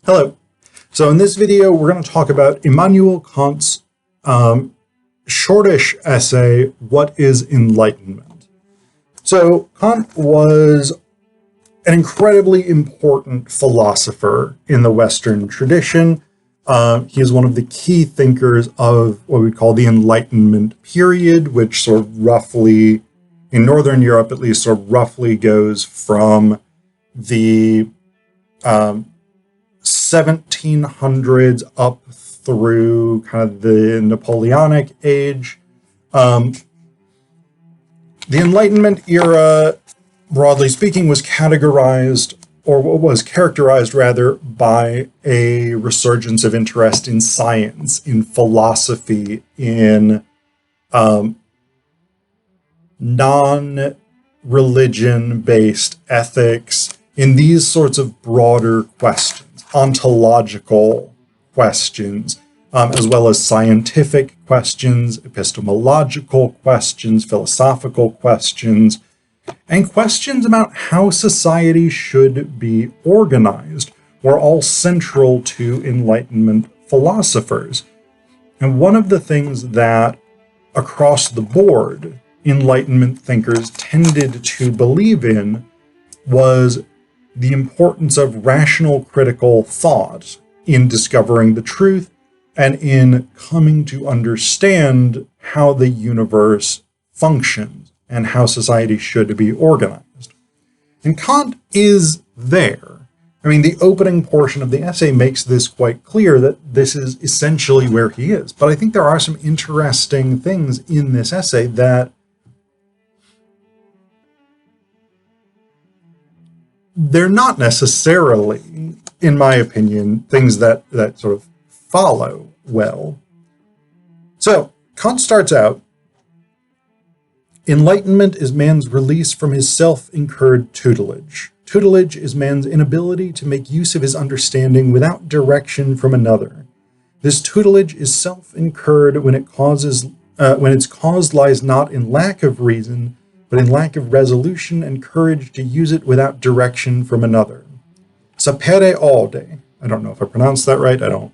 Hello. So in this video, we're going to talk about Immanuel Kant's shortish essay, What is Enlightenment? So Kant was an incredibly important philosopher in the Western tradition. He is one of the key thinkers of what we call the Enlightenment period, which sort of roughly, in Northern Europe at least, sort of roughly goes from the 1700s up through kind of the Napoleonic age. The Enlightenment era, broadly speaking, was characterized rather by a resurgence of interest in science, in philosophy, in non-religion-based ethics, in these sorts of broader questions, ontological questions, as well as scientific questions, epistemological questions, philosophical questions, and questions about how society should be organized were all central to Enlightenment philosophers. And one of the things that, across the board, Enlightenment thinkers tended to believe in was the importance of rational critical thought in discovering the truth and in coming to understand how the universe functions and how society should be organized. And Kant is there. I mean, the opening portion of the essay makes this quite clear that this is essentially where he is. But I think there are some interesting things in this essay that they're not necessarily, in my opinion, things that sort of follow well. So Kant starts out, Enlightenment is man's release from his self-incurred tutelage. Tutelage is man's inability to make use of his understanding without direction from another. This tutelage is self-incurred when its cause lies not in lack of reason, but in lack of resolution and courage to use it without direction from another. Sapere aude. I don't know if I pronounced that right. I don't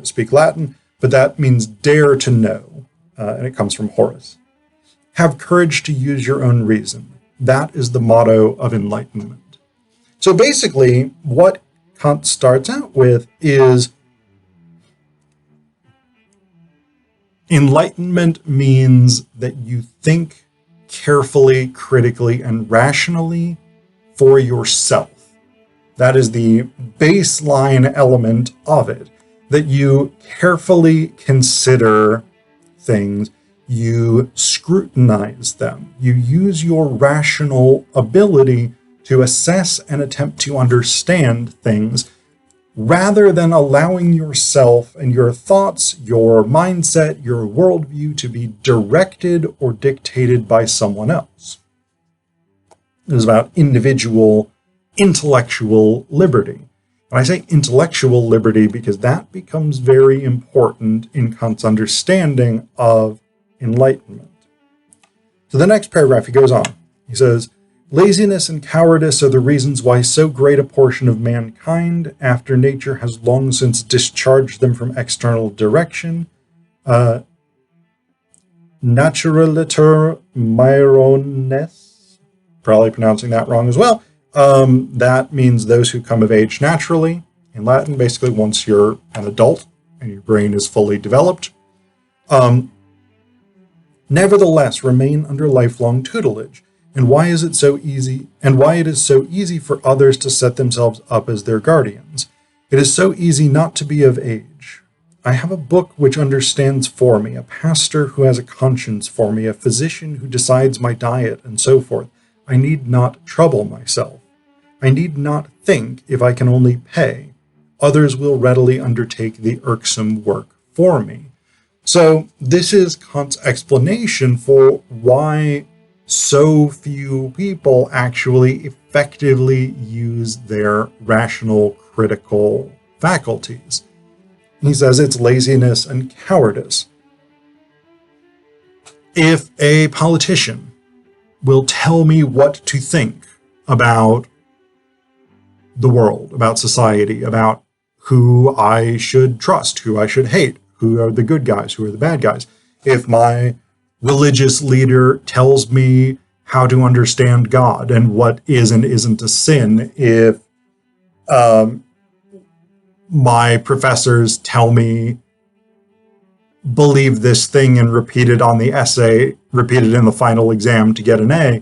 speak Latin, but that means dare to know, and it comes from Horace. Have courage to use your own reason. That is the motto of Enlightenment. So basically, what Kant starts out with is Enlightenment means that you think carefully, critically, and rationally for yourself. That is the baseline element of it, that you carefully consider things, you scrutinize them, you use your rational ability to assess and attempt to understand things, rather than allowing yourself and your thoughts, your mindset, your worldview to be directed or dictated by someone else. It is about individual intellectual liberty. And I say intellectual liberty because that becomes very important in Kant's understanding of Enlightenment. So the next paragraph, he goes on. He says, laziness and cowardice are the reasons why so great a portion of mankind, after nature has long since discharged them from external direction, naturaliter mairones, probably pronouncing that wrong as well. That means those who come of age naturally. In Latin, basically, once you're an adult and your brain is fully developed, nevertheless remain under lifelong tutelage. And why is it so easy? And why it is so easy for others to set themselves up as their guardians? It is so easy not to be of age. I have a book which understands for me, a pastor who has a conscience for me, a physician who decides my diet, and so forth. I need not trouble myself. I need not think if I can only pay. Others will readily undertake the irksome work for me. So this is Kant's explanation for why so few people actually effectively use their rational critical faculties. He says it's laziness and cowardice. If a politician will tell me what to think about the world, about society, about who I should trust, who I should hate, who are the good guys, who are the bad guys. If my religious leader tells me how to understand God and what is and isn't a sin, if my professors tell me believe this thing and repeat it on the essay, repeat it in the final exam to get an A,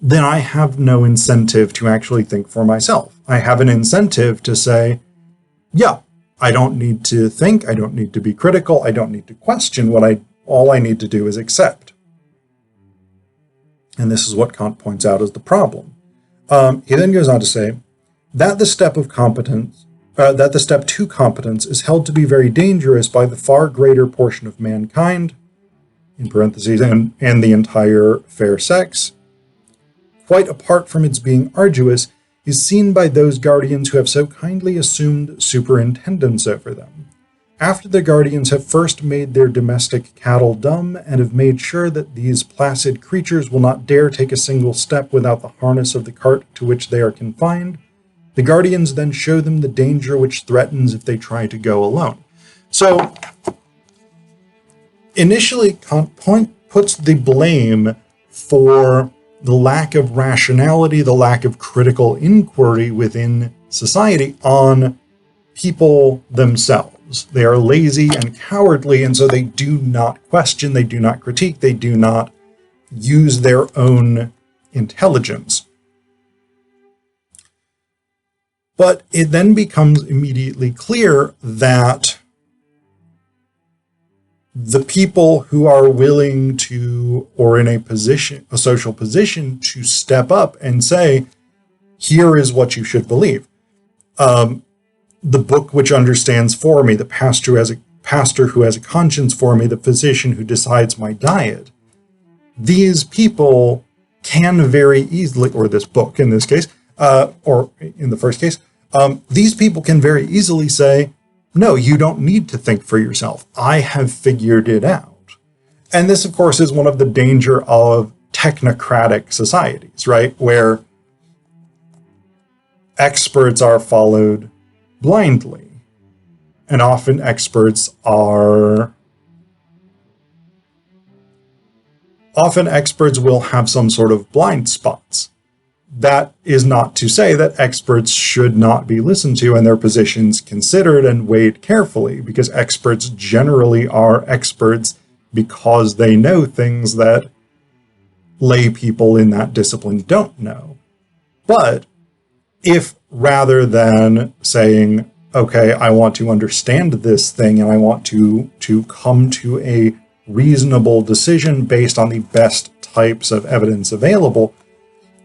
then I have no incentive to actually think for myself. I have an incentive to say, yeah, I don't need to think, I don't need to be critical, I don't need to question. All I need to do is accept. And this is what Kant points out as the problem. He then goes on to say that the step to competence is held to be very dangerous by the far greater portion of mankind, in parentheses, and the entire fair sex, quite apart from its being arduous, is seen by those guardians who have so kindly assumed superintendence over them. After the guardians have first made their domestic cattle dumb and have made sure that these placid creatures will not dare take a single step without the harness of the cart to which they are confined, the guardians then show them the danger which threatens if they try to go alone. So, initially, Kant puts the blame for the lack of rationality, the lack of critical inquiry within society on people themselves. They are lazy and cowardly, and so they do not question, they do not critique, they do not use their own intelligence. But it then becomes immediately clear that the people who are willing to, or in a social position, to step up and say, here is what you should believe. The book which understands for me, the pastor who has a conscience for me, the physician who decides my diet. These people can very easily, or this book in this case, or in the first case, these people can very easily say, no, you don't need to think for yourself. I have figured it out. And this, of course, is one of the danger of technocratic societies, right? Where experts are followed blindly. And often experts will have some sort of blind spots. That is not to say that experts should not be listened to and their positions considered and weighed carefully, because experts generally are experts because they know things that lay people in that discipline don't know. But if rather than saying, okay, I want to understand this thing and I want to come to a reasonable decision based on the best types of evidence available,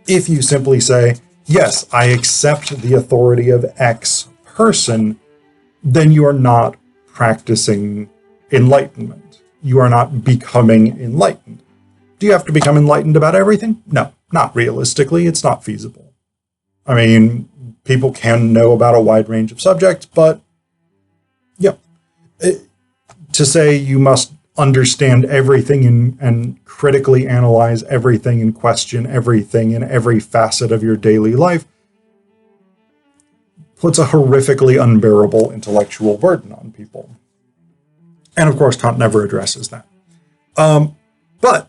if you simply say, yes, I accept the authority of X person, then you are not practicing enlightenment. You are not becoming enlightened. Do you have to become enlightened about everything? No, not realistically. It's not feasible. I mean, people can know about a wide range of subjects, but yeah, to say you must understand everything and critically analyze everything and question everything in every facet of your daily life puts a horrifically unbearable intellectual burden on people. And of course, Kant never addresses that. But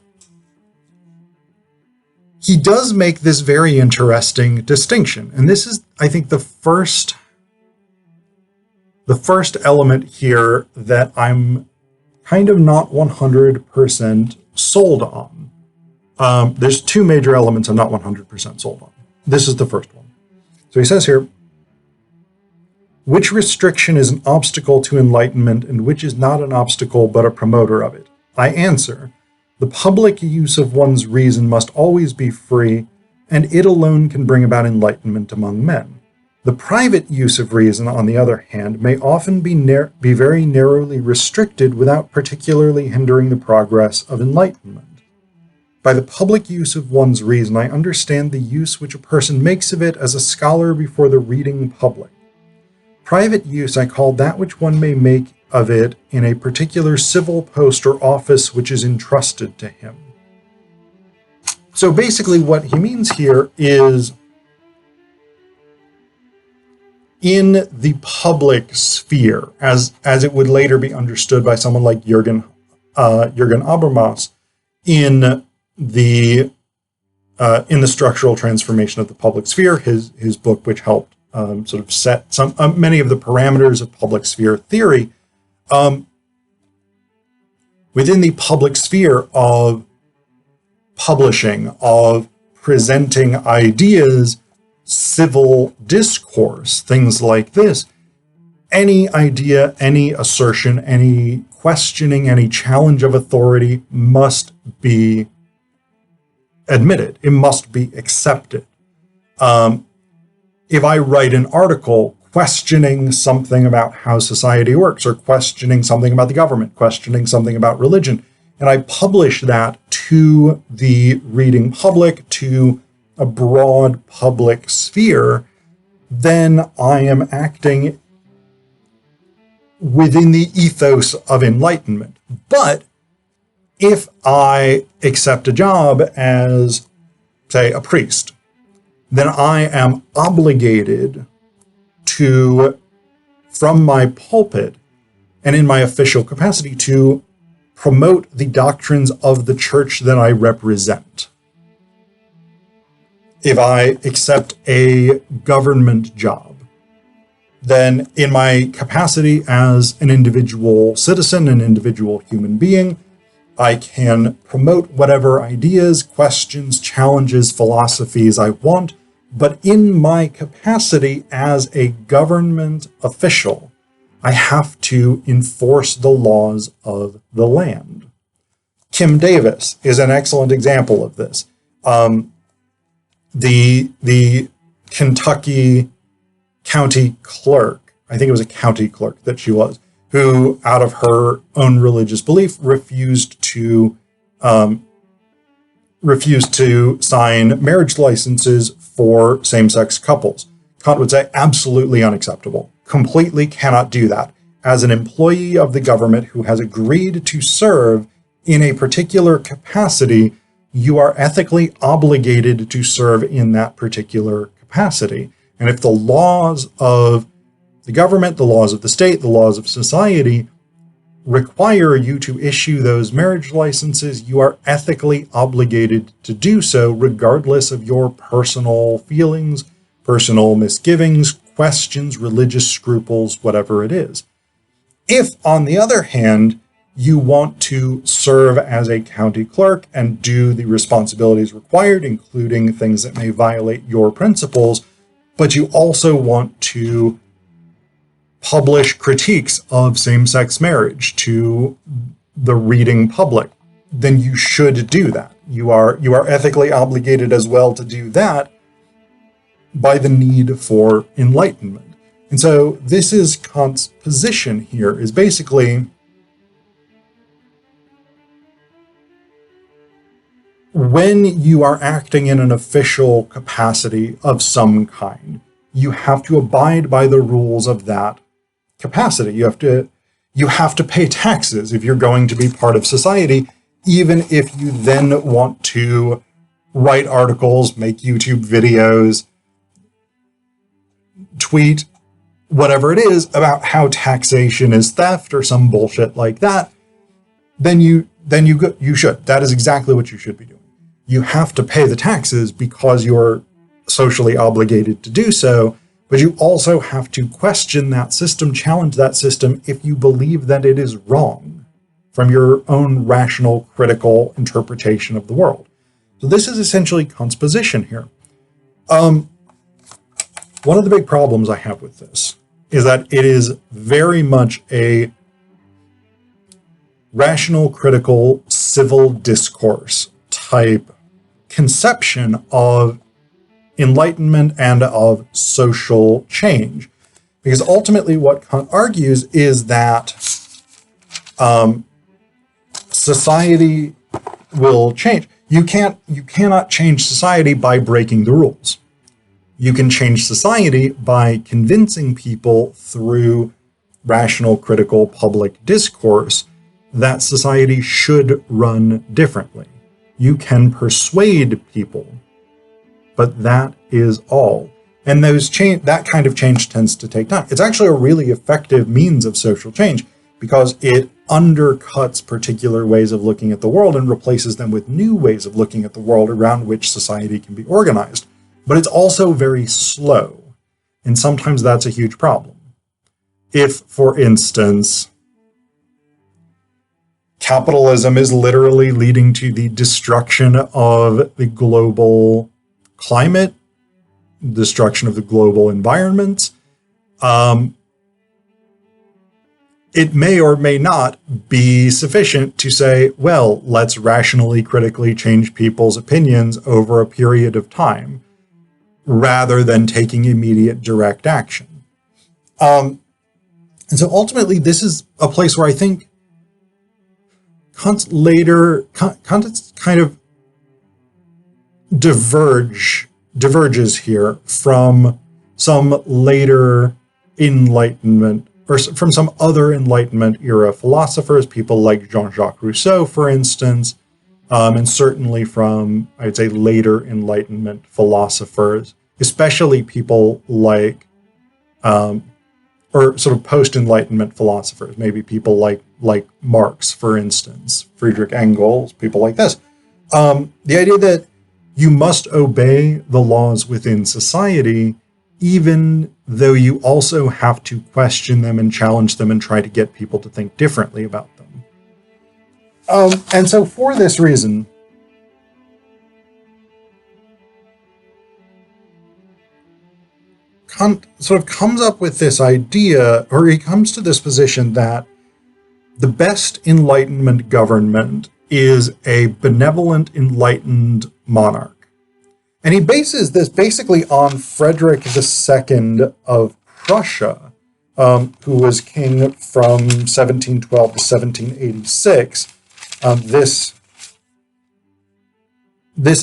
he does make this very interesting distinction. And this is, I think, the first element here that I'm kind of not 100% sold on. There's two major elements I'm not 100% sold on. This is the first one. So he says here, which restriction is an obstacle to enlightenment and which is not an obstacle but a promoter of it? I answer, the public use of one's reason must always be free, and it alone can bring about enlightenment among men. The private use of reason, on the other hand, may often be very narrowly restricted without particularly hindering the progress of enlightenment. By the public use of one's reason, I understand the use which a person makes of it as a scholar before the reading public. Private use I call that which one may make of it in a particular civil post or office which is entrusted to him. So basically what he means here is in the public sphere, as it would later be understood by someone like Jürgen Habermas in the structural transformation of the public sphere, his book, which helped sort of set many of the parameters of public sphere theory. Within the public sphere of publishing, of presenting ideas, civil discourse, things like this, any idea, any assertion, any questioning, any challenge of authority must be admitted. It must be accepted. If I write an article questioning something about how society works, or questioning something about the government, questioning something about religion, and I publish that to the reading public, to a broad public sphere, then I am acting within the ethos of enlightenment. But if I accept a job as, say, a priest, then I am obligated to, from my pulpit and in my official capacity, to promote the doctrines of the church that I represent. If I accept a government job, then in my capacity as an individual citizen, an individual human being, I can promote whatever ideas, questions, challenges, philosophies I want, but in my capacity as a government official, I have to enforce the laws of the land. Kim Davis is an excellent example of this. The Kentucky county clerk, I think it was a county clerk that she was, who, out of her own religious belief, refused to sign marriage licenses for same-sex couples. Kant would say, absolutely unacceptable. Completely cannot do that. As an employee of the government who has agreed to serve in a particular capacity, you are ethically obligated to serve in that particular capacity. And if the laws of the government, the laws of the state, the laws of society require you to issue those marriage licenses, you are ethically obligated to do so, regardless of your personal feelings, personal misgivings, questions, religious scruples, whatever it is. If, on the other hand, you want to serve as a county clerk and do the responsibilities required, including things that may violate your principles, but you also want to publish critiques of same-sex marriage to the reading public, then you should do that. You are ethically obligated as well to do that by the need for enlightenment. And so this is Kant's position here, is basically when you are acting in an official capacity of some kind, you have to abide by the rules of that capacity. You have to pay taxes if you're going to be part of society, even if you then want to write articles, make YouTube videos, tweet, whatever it is about how taxation is theft or some bullshit like that, then you should. That is exactly what you should be doing. You have to pay the taxes because you're socially obligated to do so, but you also have to question that system, challenge that system if you believe that it is wrong from your own rational, critical interpretation of the world. So this is essentially Kant's position here. One of the big problems I have with this is that it is very much a rational, critical, civil discourse type conception of enlightenment and of social change. Because ultimately what Kant argues is that society will change. You cannot change society by breaking the rules. You can change society by convincing people through rational, critical, public discourse that society should run differently. You can persuade people, but that is all. And that kind of change tends to take time. It's actually a really effective means of social change because it undercuts particular ways of looking at the world and replaces them with new ways of looking at the world around which society can be organized. But it's also very slow, and sometimes that's a huge problem. If, for instance, capitalism is literally leading to the destruction of the global climate, destruction of the global environment, it may or may not be sufficient to say, well, let's rationally, critically change people's opinions over a period of time, rather than taking immediate direct action. And so ultimately, this is a place where I think Kant kind of diverges here from some later Enlightenment, or from some other Enlightenment era philosophers, people like Jean-Jacques Rousseau, for instance, and certainly from, I'd say, later Enlightenment philosophers, especially people like, or sort of post-Enlightenment philosophers, maybe people like Marx, for instance, Friedrich Engels, people like this. The idea that you must obey the laws within society, even though you also have to question them and challenge them and try to get people to think differently about them. And so for this reason, Kant sort of comes up with this idea, or he comes to this position that the best Enlightenment government is a benevolent, enlightened monarch. And he bases this basically on Frederick II of Prussia, who was king from 1712 to 1786. This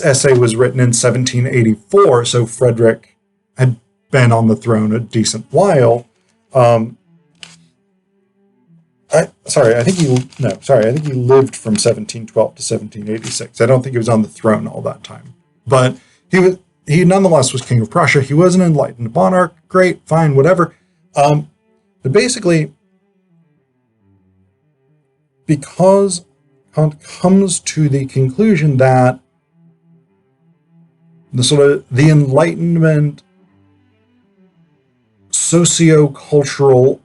essay was written in 1784, so Frederick had been on the throne a decent while. I think he lived from 1712 to 1786. I don't think he was on the throne all that time. But he nonetheless was king of Prussia. He was an enlightened monarch. Great, fine, whatever. But basically, because Kant comes to the conclusion that the Enlightenment socio-cultural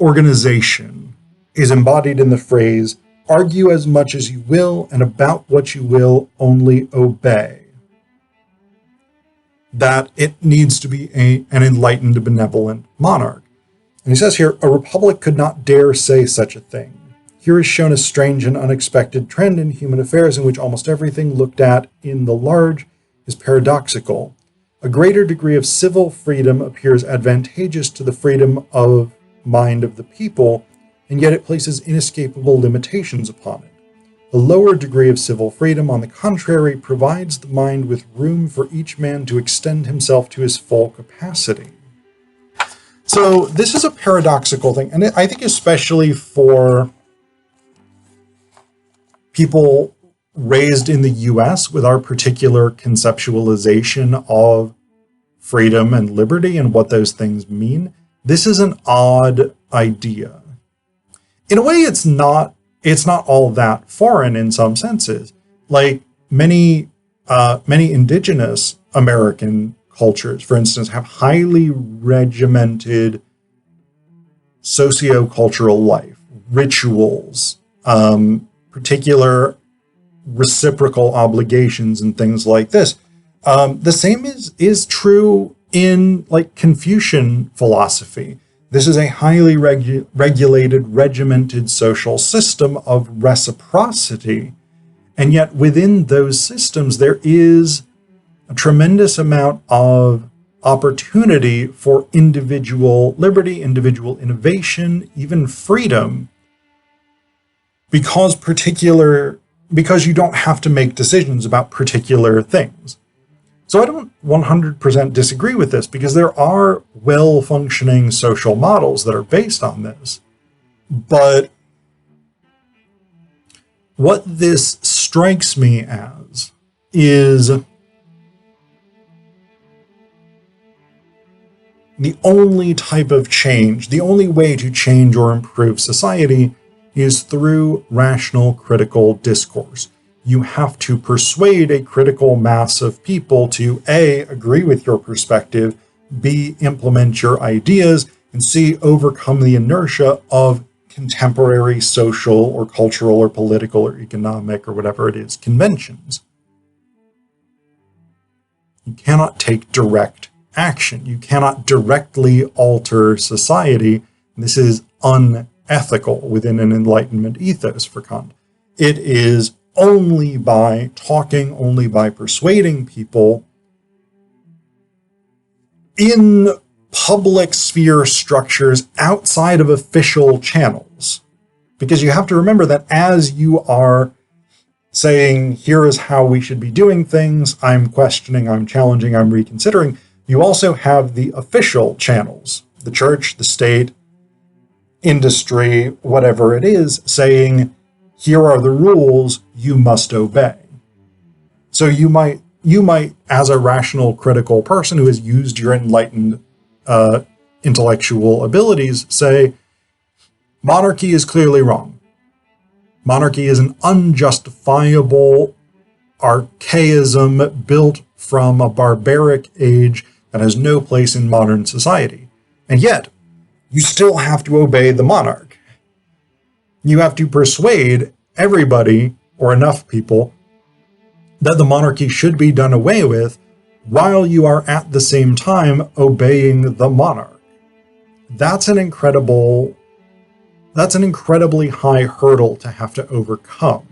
organization is embodied in the phrase, argue as much as you will, and about what you will, only obey. That it needs to be an enlightened, benevolent monarch. And he says here, a republic could not dare say such a thing. Here is shown a strange and unexpected trend in human affairs in which almost everything looked at in the large is paradoxical. A greater degree of civil freedom appears advantageous to the freedom of mind of the people, and yet it places inescapable limitations upon it. A lower degree of civil freedom, on the contrary, provides the mind with room for each man to extend himself to his full capacity. So this is a paradoxical thing, and I think especially for people raised in the US with our particular conceptualization of freedom and liberty and what those things mean, this is an odd idea. In a way, it's not all that foreign in some senses. Like many indigenous American cultures, for instance, have highly regimented socio-cultural life, rituals, particular reciprocal obligations and things like this. The same is true in like Confucian philosophy. This is a highly regulated, regimented social system of reciprocity. And yet within those systems, there is a tremendous amount of opportunity for individual liberty, individual innovation, even freedom, because you don't have to make decisions about particular things. So I don't 100% disagree with this, because there are well-functioning social models that are based on this. But what this strikes me as is The only type of change, the only way to change or improve society is through rational critical discourse. You have to persuade a critical mass of people to A, agree with your perspective, B, implement your ideas, and C, overcome the inertia of contemporary social or cultural or political or economic or whatever it is conventions. You cannot take direct action. You cannot directly alter society. This is unethical within an Enlightenment ethos for Kant. It is only by talking, only by persuading people in public sphere structures outside of official channels. Because you have to remember that as you are saying, here is how we should be doing things, I'm questioning, I'm challenging, I'm reconsidering, you also have the official channels, the church, the state, industry, whatever it is, saying, here are the rules you must obey. So you might, as a rational, critical person who has used your enlightened intellectual abilities, say, monarchy is clearly wrong. Monarchy is an unjustifiable archaism built from a barbaric age that has no place in modern society. And yet, you still have to obey the monarch. You have to persuade everybody, or enough people, that the monarchy should be done away with, while you are at the same time obeying the monarch. That's an incredibly high hurdle to have to overcome.